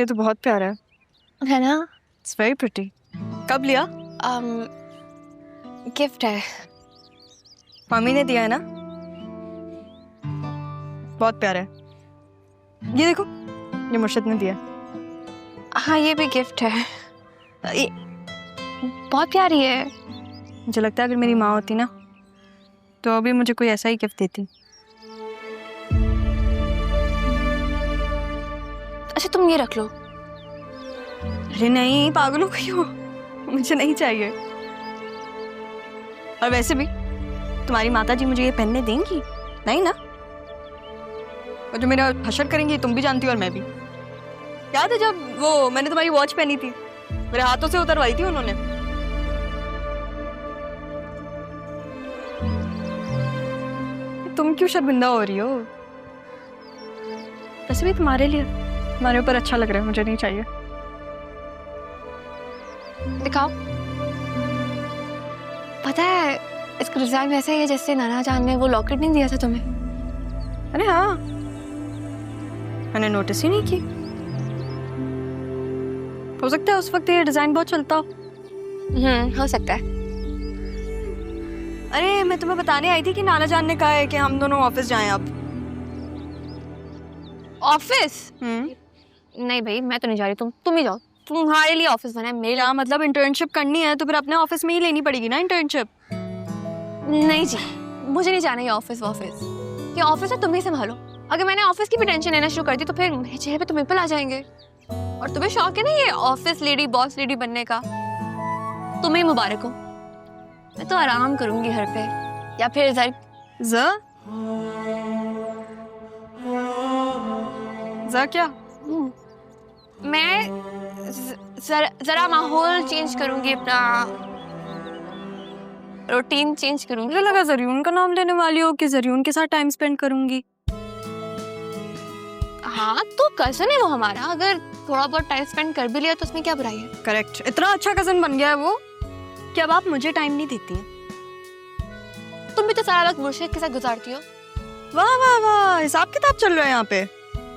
ये तो बहुत प्यारा है ना? It's very pretty. कब लिया? गिफ्ट है। मम्मी ने दिया है ना? बहुत प्यारा है। ये देखो, ये मुर्शिद ने दिया। हाँ, ये भी गिफ्ट है। ये बहुत प्यारी है। मुझे लगता है अगर मेरी माँ होती ना तो अभी मुझे कोई ऐसा ही गिफ्ट देती। अच्छा, तुम ये रख लो। अरे नहीं, पागल हो गई हो, मुझे नहीं चाहिए। और वैसे भी तुम्हारी माता जी मुझे ये पहनने देंगी नहीं ना? और जो मेरा हशर करेंगी तुम भी जानती हो और मैं भी। याद है जब वो मैंने तुम्हारी वॉच पहनी थी, मेरे हाथों से उतरवाई थी उन्होंने। तुम क्यों शर्मिंदा हो रही हो? वैसे भी तुम्हारे लिए, तुम्हारे ऊपर अच्छा लग रहा है, मुझे नहीं चाहिए। दिखाओ। पता है इसका डिजाइन वैसा ही है जैसे नाना जान ने वो लॉकेट नहीं दिया था तुम्हें। अरे हाँ, मैंने नोटिस ही नहीं की। हो सकता है उस वक्त ये डिजाइन बहुत चलता हो। हो सकता है। अरे मैं तुम्हें बताने आई थी कि नाना जान ने कहा है कि हम दोनों ऑफिस जाएं अब। ऑफिस? नहीं भाई, मैं तो नहीं जा रही। तुम ही जाओ। तुम्हारे लिए ऑफिस बना है, मेरे क्या मतलब? इंटर्नशिप करनी है तो फिर अपने ऑफिस में ही लेनी पड़ेगी ना इंटर्नशिप। नहीं जी, मुझे नहीं जाना ये ऑफिस। ये ऑफिस है, तुम ही संभालो। अगर मैंने ऑफिस की भी टेंशन लेना शुरू कर दी तो फिर मेरे चेहरे पे तो पिंपल आ जाएंगे। और तुम्हें शौक है ना ये ऑफिस लेडी, बॉस लेडी बनने का? तुम्हें मुबारक हो। मैं तो आराम करूंगी घर पे, या फिर क्या? मैं जरा माहौल चेंज करूंगी, अपना रूटीन चेंज करूंगी। मुझे लगा जरियून का नाम लेने वाली हो कि जरियून के साथ टाइम स्पेंड करूंगी। हाँ, तो कजन है वो हमारा, अगर थोड़ा बहुत टाइम स्पेंड कर भी लिया तो उसमें क्या बुराई है? करेक्ट, इतना अच्छा कजन बन गया है वो कि अब आप मुझे टाइम नहीं देती हैं। तुम भी तो सारा वक्त मुर्शिद के साथ गुजारती हो। वाह वाह वाह, हिसाब किताब चल रहा है यहाँ पे।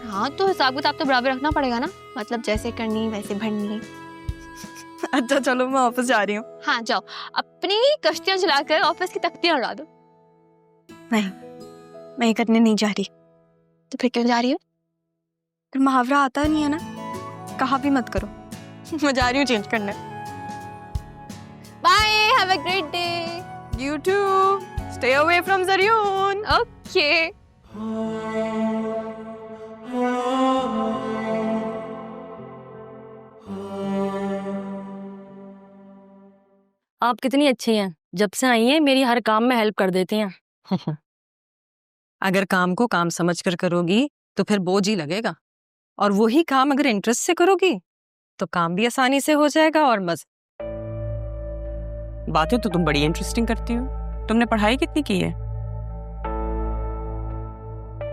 हाँ, तो हिसाब किताब तो बराबर रखना पड़ेगा ना, मतलब जैसे करनी वैसे भरनी। अच्छा चलो, मैं ऑफिस जा रही हूँ। हाँ जाओ, अपनी कश्तियां चलाकर ऑफिस की तख्तियां उड़ा दो। नहीं, मैं ये करने नहीं जा रही। तो फिर क्यों जा रही हो? फिर मुहावरा आता नहीं है ना, कहा भी मत करो। मैं जा रही हूँ चेंज करने। Bye, have a great day. You too, stay away from जरियून। ओके। आप कितनी अच्छी हैं, जब से आई हैं मेरी हर काम में हेल्प कर देती हैं। अगर काम को काम समझकर करोगी तो फिर बोझ ही लगेगा, और वही काम अगर इंटरेस्ट से करोगी तो काम भी आसानी से हो जाएगा और बातें तो तुम बड़ी इंटरेस्टिंग करती हो। तुमने पढ़ाई कितनी की है?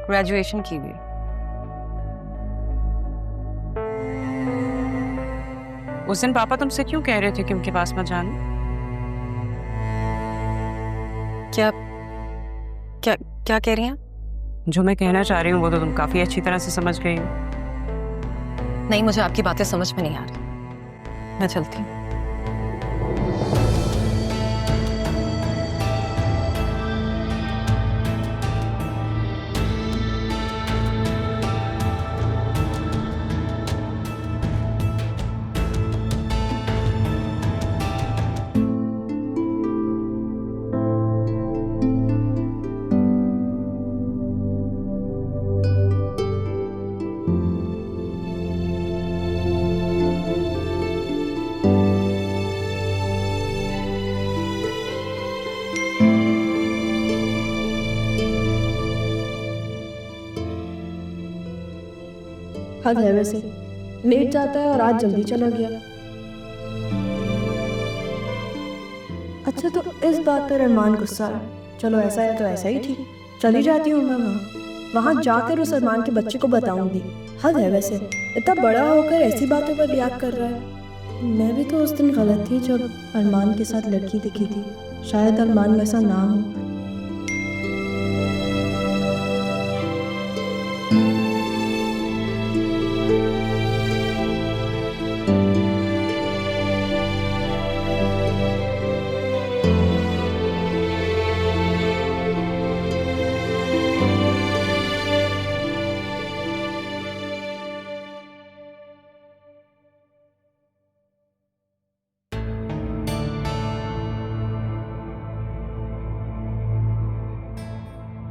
ग्रेजुएशन की हुई। उस दिन पापा तुमसे क्यों कह रहे थे कि उनके पास मत जाना? क्या क्या क्या कह रही हैं? जो मैं कहना चाह रही हूँ वो तो तुम काफी अच्छी तरह से समझ गई हो। नहीं, मुझे आपकी बातें समझ में नहीं आ रही। मैं चलती हूँ। हद है वैसे, लेट जाता है और आज जल्दी चला गया। अच्छा, तो इस बात पर अरमान गुस्सा है। चलो ऐसा है तो ऐसा ही ठीक, चली जाती हूँ मैं वहाँ जाकर उस अरमान के बच्चे को बताऊंगी। हद है वैसे, इतना बड़ा होकर ऐसी बातों पर रिएक्ट कर रहा है। मैं भी तो उस दिन गलत थी जब अरमान के साथ लड़की दिखी थी। शायद अरमान वैसा ना हो।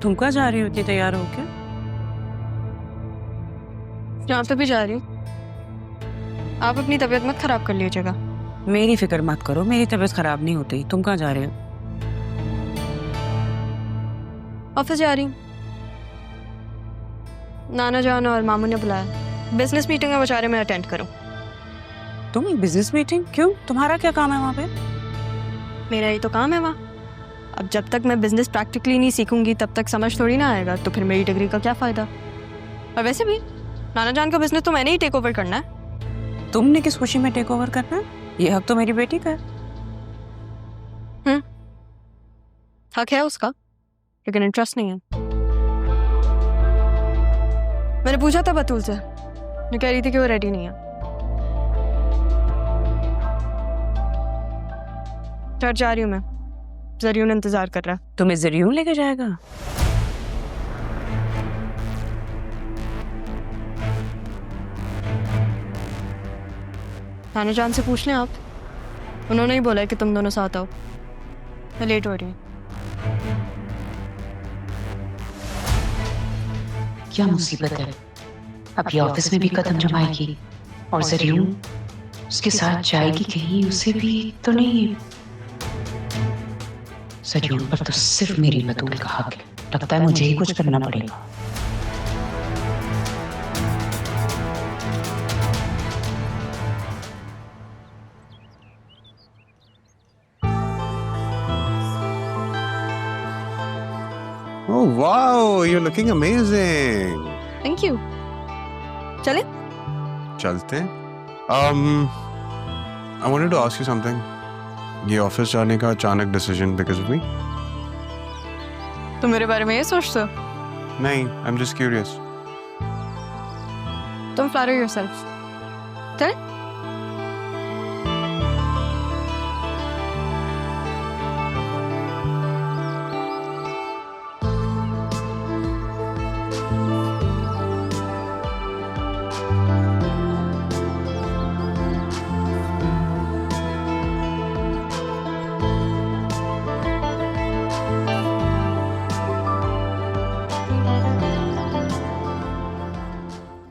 तुम कहाँ जा रही हो इतनी तैयार होके? जहाँ पे भी जा रही हूँ। आप अपनी तबीयत मत खराब कर लीजिएगा। मेरी फिक्र मत करो, मेरी तबीयत खराब नहीं होती। तुम कहाँ जा रहे हो? ऑफिस जा रही हूँ। नाना जान और मामू ने बुलाया, बिजनेस मीटिंग है, वो चाह रहे मैं अटेंड करूँ। तुम बिजनेस मीटिंग? क्यों, तुम्हारा क्या काम है वहाँ पे? मेरा ही तो काम है वहाँ। अब जब तक मैं बिजनेस प्रैक्टिकली नहीं सीखूंगी तब तक समझ थोड़ी ना आएगा, तो फिर मेरी डिग्री का क्या फ़ायदा। और वैसे भी नाना जान का बिजनेस तो मैंने ही टेक ओवर करना है। तुमने किस खुशी में टेक ओवर करना है? ये हक तो मेरी बेटी का है। हक है उसका, लेकिन इंटरेस्ट नहीं है। मैंने पूछा था बतूल से, वो कह रही थी कि वो रेडी नहीं है। चर्च जा रही हूँ मैं, जरियून इंतजार कर रहा है। तुम्हें जरियून लेके जाएगा? नाना जान से पूछ लें आप, उन्होंने ही बोला है कि तुम दोनों साथ आओ। मैं लेट हो रही हूँ। क्या मुसीबत है, अब ये ऑफिस में भी कदम जमाएगी और जरियून उसके साथ जाएगी कहीं, उसे भी तो नहीं। जरियून पर तो सिर्फ मेरी बतूल का हक है, लगता है मुझे ही कुछ करना पड़ेगा। Oh wow, you're looking amazing. Thank you. चले? चलते हैं। I wanted to ask you something. ये ऑफिस जाने का अचानक डिसीजन because of me? तुम मेरे बारे में ये सोचते हो? नहीं, I'm just curious. तुम फ्लैटर योरसेल्फ। चले?